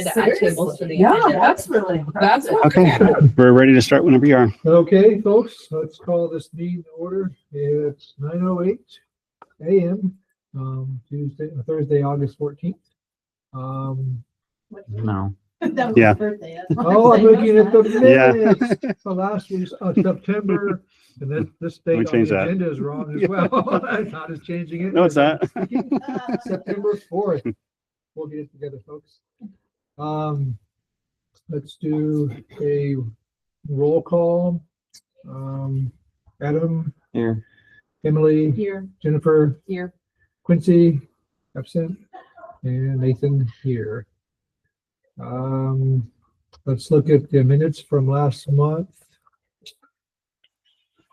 tables for the Yeah, agenda. that's really That's impressive. Okay, we're ready to start whenever you are. Okay, folks, let's call this meeting to order. It's 9:08 a.m. Thursday, August 14th. No. That was Yeah. my birthday. That's why Oh, I'm saying looking at the Yeah. minutes. The last week's September, and then this Let me date on change the that. agenda is wrong as well. Todd is changing it. No, it's not. September 4th. We'll get it together, folks. Let's do a roll call. Adam, Here. Emily, Here, Jennifer, here. Quincy, absent, and Nathan here. Let's look at the minutes from last month.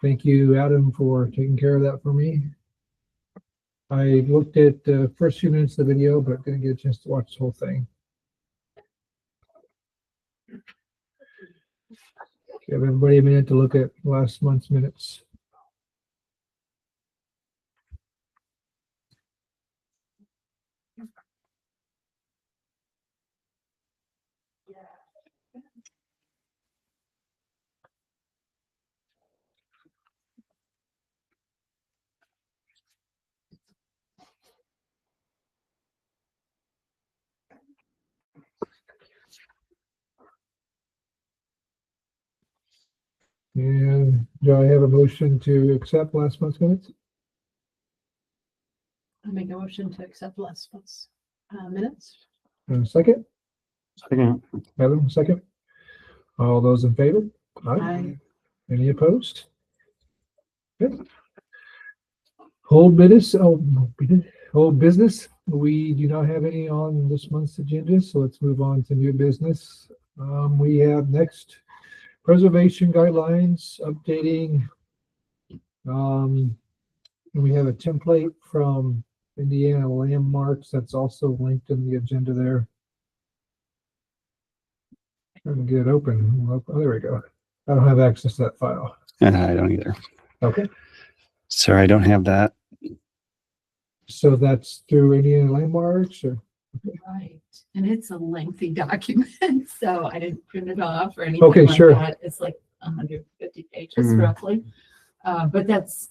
Thank you, Adam, for taking care of that for me. I looked at the first few minutes of the video, but didn't get a chance to watch the whole thing. Give everybody a minute to look at last month's minutes. And do I have a motion to accept last month's minutes? I'll make a motion to accept last month's minutes. And a second? Second. Adam, second. All those in favor? Aye. Any opposed? Good. Whole business, whole business. We do not have any on this month's agenda, so let's move on to new business. We have next preservation guidelines updating. And we have a template from Indiana Landmarks that's also linked in the agenda there. Trying to get it open. Oh, there we go. I don't have access to that file. I don't either. Okay. Sorry, I don't have that. So that's through Indiana Landmarks or? Right, and it's a lengthy document, so I didn't print it off or anything Okay, like sure. that. It's like 150 pages Mhm. roughly. But that's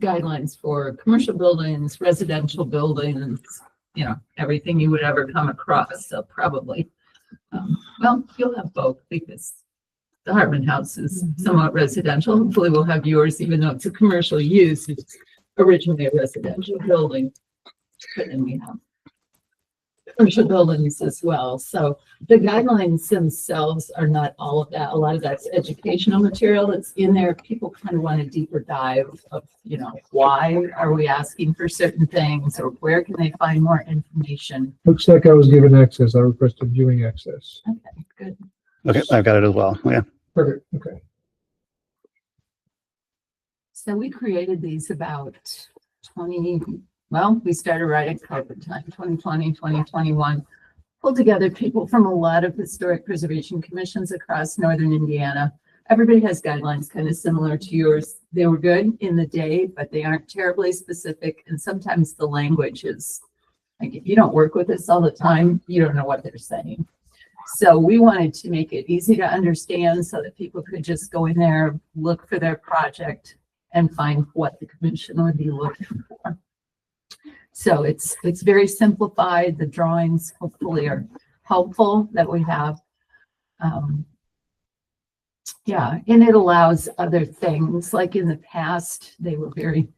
guidelines for commercial buildings, residential buildings, you know, everything you would ever come across, so probably. Well, you'll have both because the Hartman House is somewhat residential. Hopefully we'll have yours, even though it's a commercial use. It's originally a residential building. But then we have commercial buildings as well. So the guidelines themselves are not all of that. A lot of that's educational material that's in there. People kind of want a deeper dive of, you know, why are we asking for certain things or where can they find more information? Looks like I was given access. I requested viewing access. Okay, good. Okay, I've got it as well. Yeah. Perfect. Okay. So we created these about 20, well, we started right at COVID time, 2020, 2021. Pulled together people from a lot of historic preservation commissions across northern Indiana. Everybody has guidelines kind of similar to yours. They were good in the day, but they aren't terribly specific. And sometimes the language is, like, if you don't work with this all the time, you don't know what they're saying. So we wanted to make it easy to understand so that people could just go in there, look for their project, and find what the commission would be looking for. So it's very simplified. The drawings hopefully are helpful that we have. Yeah, and it allows other things. Like in the past, they were very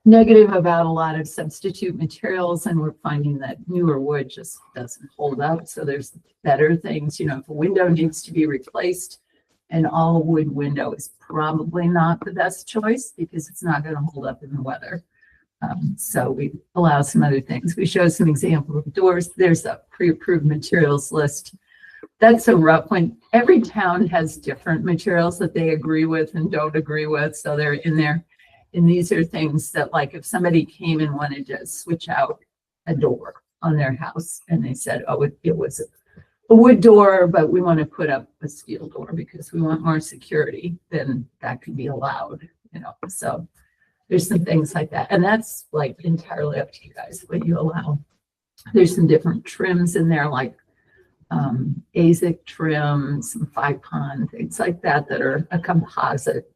negative about a lot of substitute materials, and we're finding that newer wood just doesn't hold up. So there's better things. You know, if a window needs to be replaced, an all wood window is probably not the best choice because it's not going to hold up in the weather. So we allow some other things. We show some examples of doors. There's a pre-approved materials list. That's a rough one. Every town has different materials that they agree with and don't agree with. So they're in there. And these are things that, like, if somebody came and wanted to switch out a door on their house and they said, oh, it was a wood door, but we want to put up a steel door because we want more security, then that could be allowed, you know. So there's some things like that. And that's like entirely up to you guys what you allow. There's some different trims in there, like ASIC trim, some 5-pon, things like that that are a composite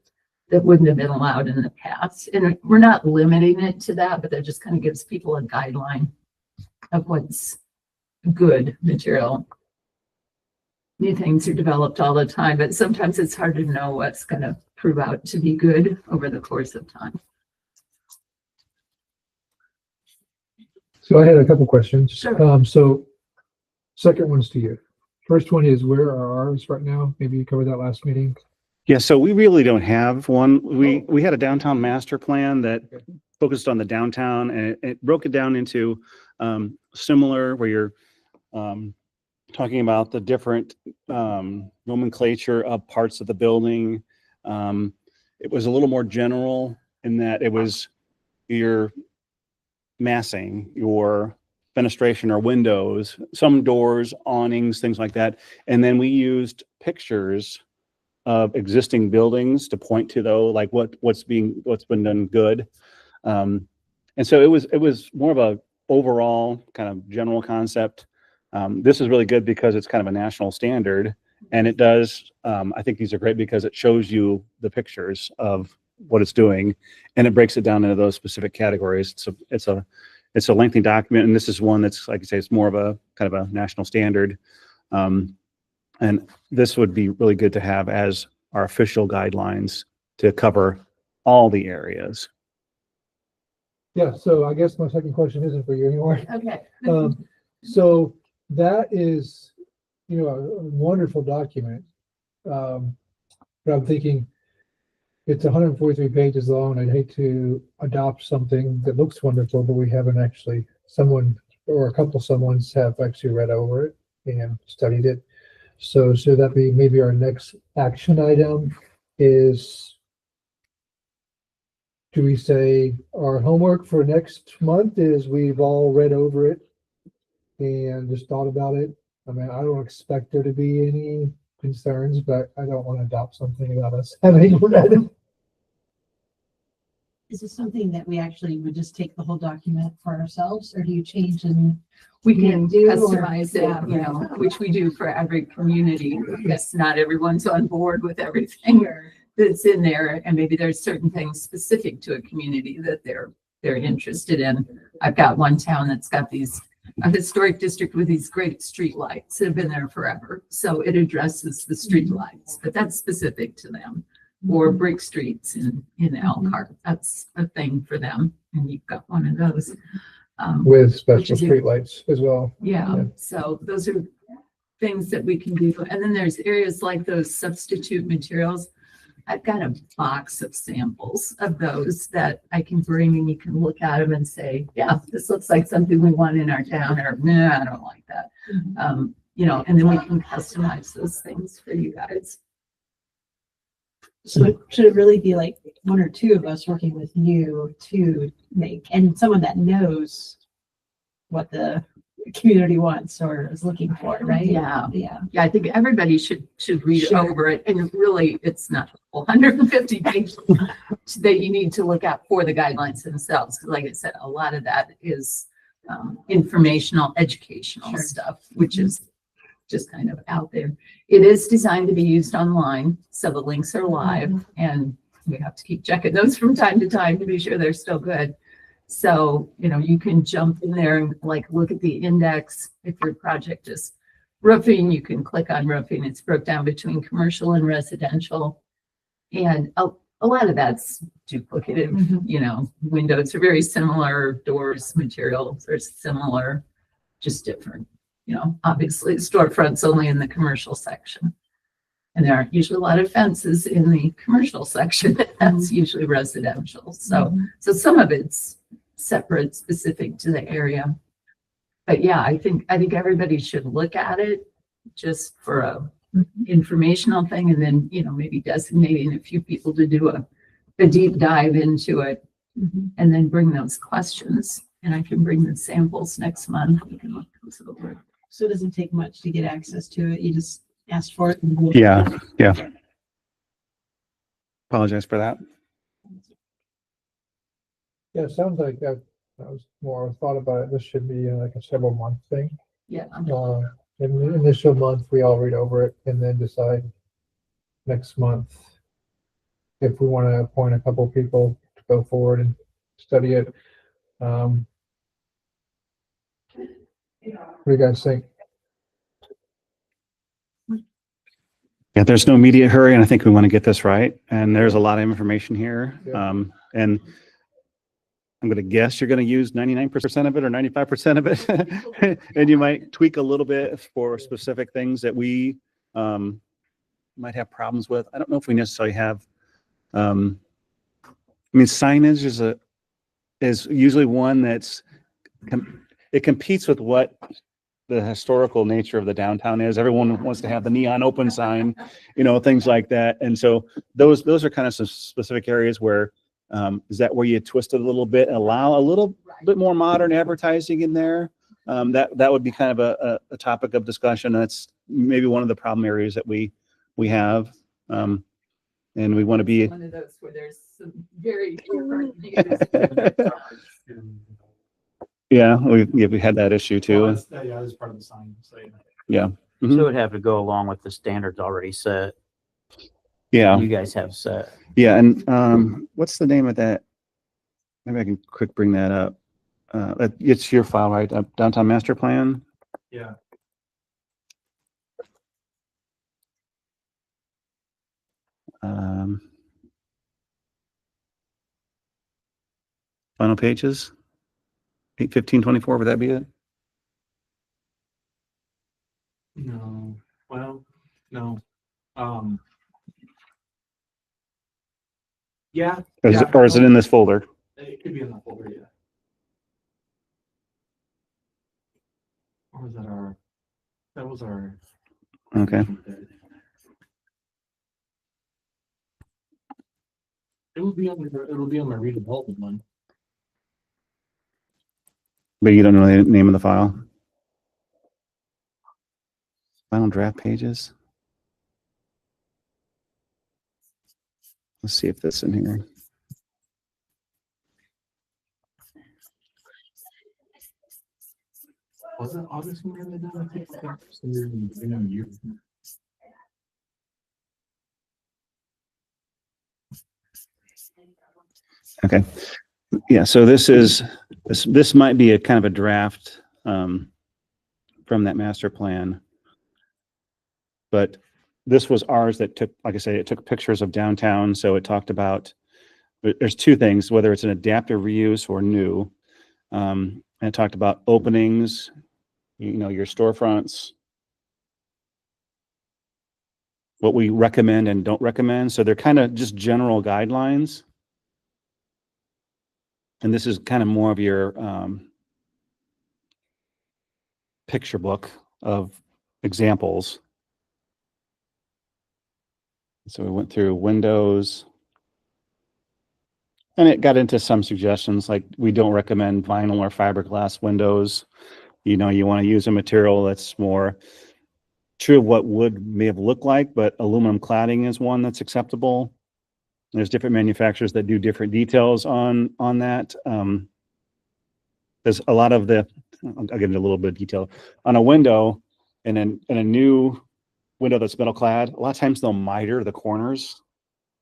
that wouldn't have been allowed in the past. And we're not limiting it to that, but that just kind of gives people a guideline of what's good material. New things are developed all the time, but sometimes it's hard to know what's going to prove out to be good over the course of time. So I had a couple questions. Sure. So second one's to you. First one is, where are ours right now? Maybe you covered that last meeting. Yeah, so we really don't have one. We had a downtown master plan that focused on the downtown, and it broke it down into similar, where you're talking about the different nomenclature of parts of the building. It was a little more general in that it was your massing, your fenestration or windows, some doors, awnings, things like that. And then we used pictures of existing buildings to point to, though, like what's been done good. And so it was more of a overall kind of general concept. This is really good because it's kind of a national standard, and it does, I think these are great because it shows you the pictures of what it's doing, and it breaks it down into those specific categories. So it's a lengthy document, and this is one that's, like I say, it's more of a kind of a national standard. And this would be really good to have as our official guidelines to cover all the areas. Yeah, so I guess my second question isn't for you anymore. Okay. So that is, a wonderful document. But I'm thinking it's 143 pages long. I'd hate to adopt something that looks wonderful, but we haven't actually, someone or a couple someones have actually read over it and studied it. So should that be maybe our next action item is, do we say our homework for next month is we've all read over it and just thought about it? I mean, I don't expect there to be any concerns, but I don't want to adopt something about us having read it. Is this something that we actually would just take the whole document for ourselves, or do you change and We can do, or- customize yeah. it, which we do for every community. Yes, not everyone's on board with everything that's in there, and maybe there's certain things specific to a community that they're interested in. I've got one town that's got a historic district with these great street lights that have been there forever. So it addresses the street lights, but that's specific to them. Or brick streets in Elkhart. That's a thing for them, and you've got one of those. With Which special is- streetlights as well. Yeah, Yeah. so those are things that we can do. And then there's areas like those substitute materials. I've got a box of samples of those that I can bring, and you can look at them and say, yeah, this looks like something we want in our town, or no, I don't like that. And then we can customize those things for you guys. So should it really be like one or two of us working with you to make, and someone that knows what the community wants or is looking for, right? Yeah. Yeah. Yeah, I think everybody should read Sure. over it, and really, it's not 150 pages that you need to look at for the guidelines themselves. 'Cause like I said, a lot of that is informational, educational Sure. stuff, which is just kind of out there. It is designed to be used online, so the links are live, and we have to keep checking those from time to time to be sure they're still good. So, you can jump in there and look at the index. If your project is roofing, you can click on roofing. It's broke down between commercial and residential. And a lot of that's duplicative, windows are very similar, doors, materials are similar, just different. Obviously storefronts only in the commercial section. And there aren't usually a lot of fences in the commercial section. That's usually residential. So some of it's separate, specific to the area. But yeah, I think everybody should look at it just for a informational thing, and then, maybe designating a few people to do a deep dive into it, and then bring those questions. And I can bring the samples next month. We can look those over. So it doesn't take much to get access to it. You just ask for it. Yeah. Apologize for that. Yeah, it sounds like that was more thought about it. This should be like a several month thing. Yeah. in the initial month, we all read over it and then decide next month if we want to appoint a couple people to go forward and study it. What do you guys think? Yeah, there's no immediate hurry, and I think we want to get this right. And there's a lot of information here. Yeah. And I'm going to guess you're going to use 99% of it or 95% of it. And you might tweak a little bit for specific things that we might have problems with. I don't know if we necessarily have, I mean, signage is usually one that's, it competes with what the historical nature of the downtown is. Everyone wants to have the neon open sign, things like that. And so those are kind of some specific areas where, is that where you twist it a little bit, allow a little bit more modern advertising in there? That would be kind of a topic of discussion. That's maybe one of the problem areas that we have. And we want to be. One of those where there's some very negative. Yeah, we had that issue too. Well, that's part of the sign. So, Yeah. So it would have to go along with the standards already set. Yeah. You guys have set. Yeah. And what's the name of that? Maybe I can quick bring that up. It's your file, right? Downtown Master Plan. yeah. Final pages. 8/15/24. Would that be it? No. Well, no. Yeah. Or is it in this folder? It could be in that folder, yeah. Or was that was our. Okay. It'll be on my read development one. But you don't know the name of the file? Final draft pages. Let's see if this in here. Was it August when we had that done? I think it's in a year. Okay. Yeah, so this might be a kind of a draft from that master plan. But this was ours that took, like I say, it took pictures of downtown. So it talked about, there's two things, whether it's an adaptive reuse or new. And it talked about openings, your storefronts, what we recommend and don't recommend. So they're kind of just general guidelines. And this is kind of more of your picture book of examples. So we went through windows. And it got into some suggestions, like we don't recommend vinyl or fiberglass windows. You want to use a material that's more true of what wood may have looked like, but aluminum cladding is one that's acceptable. There's different manufacturers that do different details on that. There's a lot of I'll get into a little bit of detail. On a window, in a new window that's metal clad, a lot of times they'll miter the corners.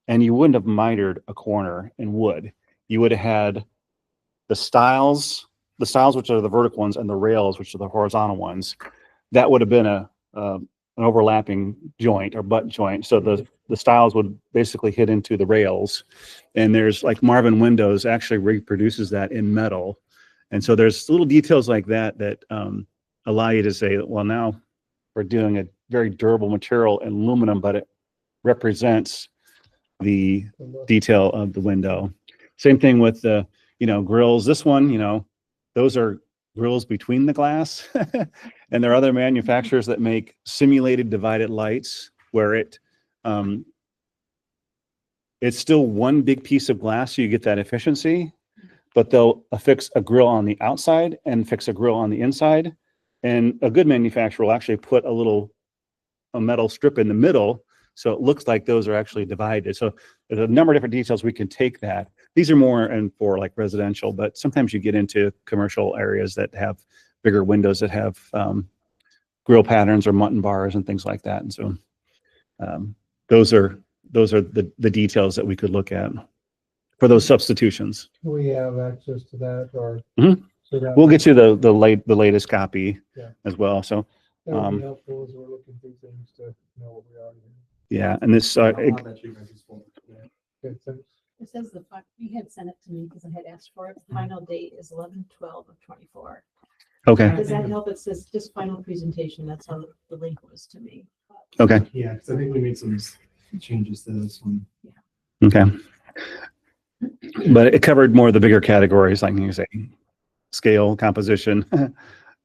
And you wouldn't have mitered a corner in wood. You would have had the stiles, which are the vertical ones, and the rails, which are the horizontal ones. That would have been an overlapping joint or butt joint. So the stiles would basically hit into the rails. And there's like Marvin Windows actually reproduces that in metal. And so there's little details like that allow you to say, well, now we're doing a very durable material in aluminum, but it represents the detail of the window. Same thing with the, grills. This one, those are grills between the glass. And there are other manufacturers that make simulated divided lights where it's still one big piece of glass, so you get that efficiency, but they'll affix a grill on the outside and fix a grill on the inside. And a good manufacturer will actually put a metal strip in the middle, so it looks like those are actually divided. So there's a number of different details we can take that. These are more for like residential, but sometimes you get into commercial areas that have bigger windows that have grill patterns or mutton bars and things like that. And so those are the details that we could look at for those substitutions. Do we have access to that or? Mhm. So that We'll get you the latest copy Yeah. as well. So that would um, be helpful as we're looking through things to know what we are. yeah, and this I'll have that to you guys this fall. Yeah. Good, thanks. It says you had sent it to me because I had asked for it. The final date is 11/12/24. okay. Does that help? It says just final presentation. That's how the link was to me. Okay. Yeah, because I think we made some changes to this one. Okay. But it covered more of the bigger categories, like you say, scale, composition.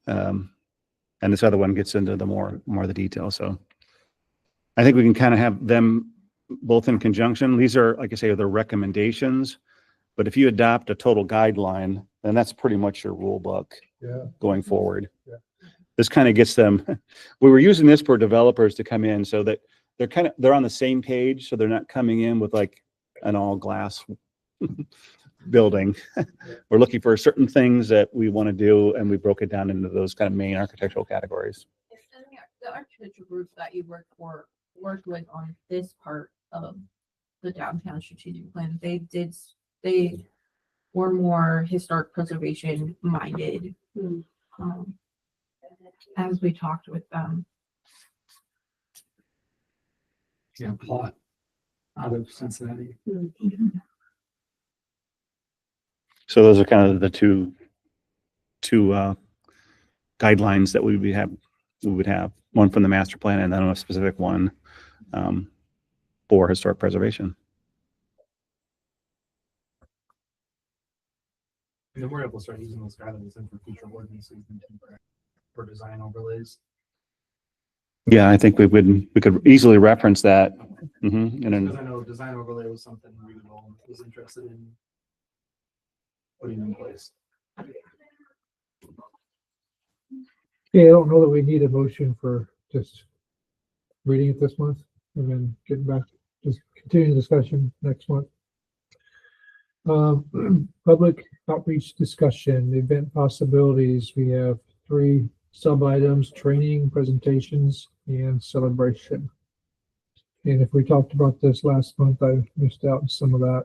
And this other one gets into the more of the detail. So I think we can kind of have them both in conjunction. These are, like I say, the recommendations. But if you adopt a total guideline, then that's pretty much your rule book Yeah. going forward. Yeah. This kind of gets them, we were using this for developers to come in so that they're on the same page. So they're not coming in with like an all glass building. We're looking for certain things that we want to do, and we broke it down into those kind of main architectural categories. And the architecture group that you worked with on this part of the downtown strategic plan, they were more historic preservation minded. As we talked with them. Yeah, plot out of Cincinnati. So those are kind of the two guidelines that we would have, one from the master plan and then a specific one for historic preservation. And then we're able to start using those guidelines in for future ordinances and for design overlays. Yeah, I think we could easily reference that. And Because then, I know design overlay was something we all was interested in putting in place. Yeah, I don't know that we need a motion for just reading it this month and then getting back, just continuing the discussion next month. Public outreach discussion, event possibilities. We have 3 sub items: training, presentations, and celebration. And if we talked about this last month, I missed out on some of that.